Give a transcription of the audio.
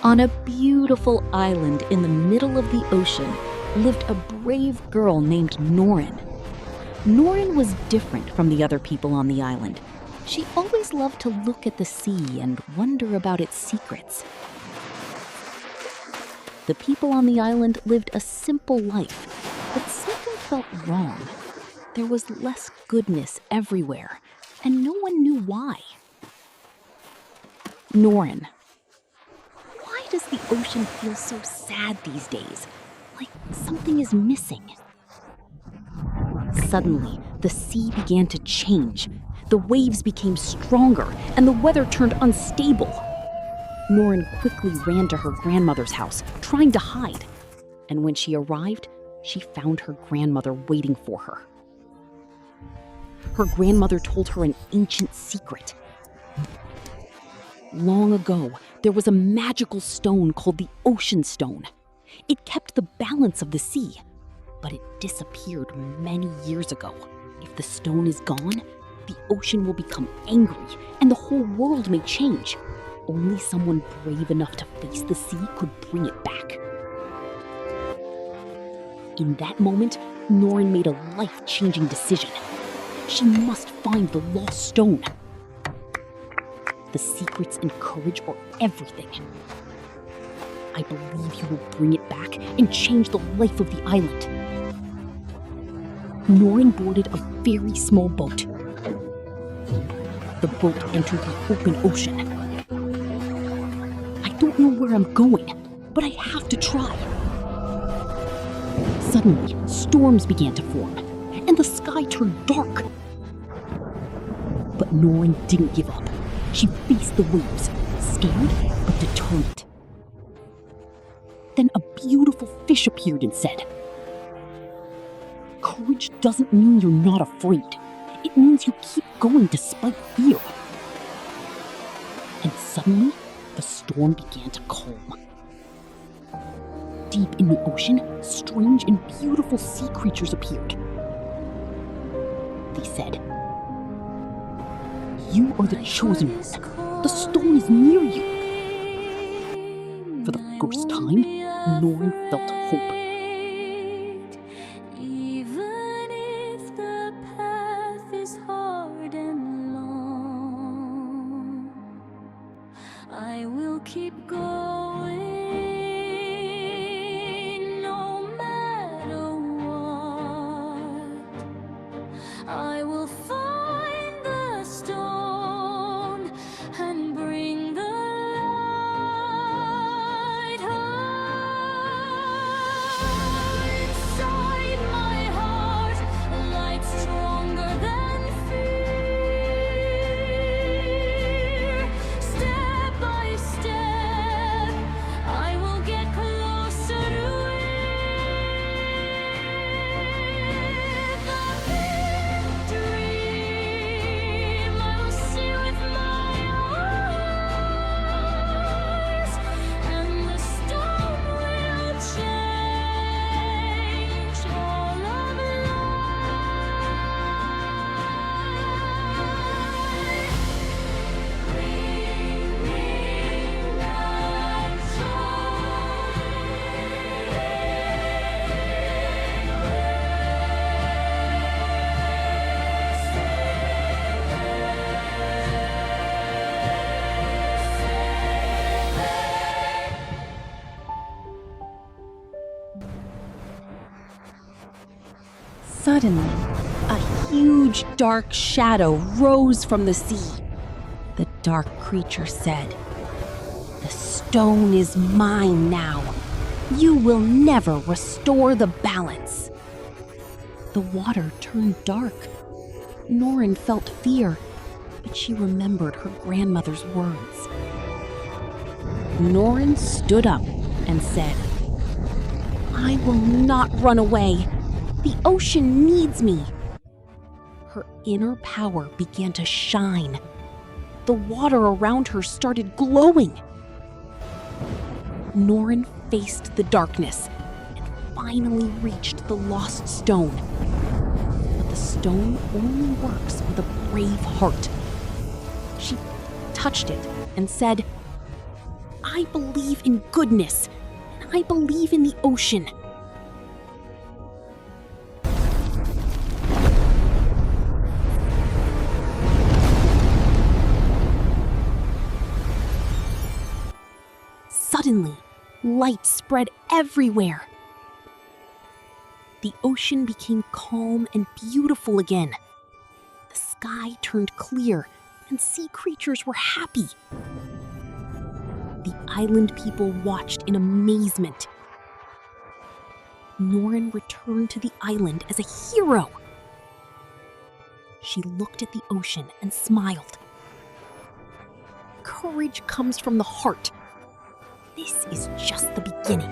On a beautiful island in the middle of the ocean lived a brave girl named Nouran. Nouran was different from the other people on the island. She always loved to look at the sea and wonder about its secrets. The people on the island lived a simple life, but something felt wrong. There was less goodness everywhere, and no one knew why. Nouran. Why does the ocean feel so sad these days? Like something is missing. Suddenly, the sea began to change. The waves became stronger, and the weather turned unstable. Nouran quickly ran to her grandmother's house, trying to hide. And when she arrived, she found her grandmother waiting for her. Her grandmother told her an ancient secret. Long ago, there was a magical stone called the Ocean Stone. It kept the balance of the sea, but it disappeared many years ago. If the stone is gone, the ocean will become angry and the whole world may change. Only someone brave enough to face the sea could bring it back. In that moment, Nouran made a life-changing decision. She must find the lost stone. The secrets and courage are everything. I believe you will bring it back and change the life of the island. Nouran boarded a very small boat. The boat entered the open ocean. I don't know where I'm going, but I have to try. Suddenly, storms began to form, and the sky turned dark. But Nouran didn't give up. She faced the waves, scared but determined. Then a beautiful fish appeared and said, "Courage doesn't mean you're not afraid. It means you keep going despite fear." And suddenly, the storm began to calm. Deep in the ocean, strange and beautiful sea creatures appeared. They said, "You are the chosen one. The stone is near you." For the first time, Nouran felt hope. Even if the path is hard and long, I will keep going, no matter what. I will find the stone and bring the light home. Inside my heart, a light stronger than fear. Step by step, I will get closer to it. The dream I will see with my eyes, and the stone will change all of life. Bring me light, Suddenly, a huge dark shadow rose from the sea. The dark creature said, "The stone is mine now. You will never restore the balance." The water turned dark. Nouran felt fear, but she remembered her grandmother's words. Nouran stood up and said, "I will not run away. The ocean needs me." Her inner power began to shine. The water around her started glowing. Nouran faced the darkness and finally reached the lost stone. But the stone only works with a brave heart. She touched it and said, "I I believe in goodness, and I believe in the ocean. Suddenly, light spread everywhere. The ocean became calm and beautiful again. The sky turned clear, and sea creatures were happy. The island people watched in amazement. Nouran returned to the island as a hero. She looked at the ocean and smiled. Courage comes from the heart. This is just the beginning.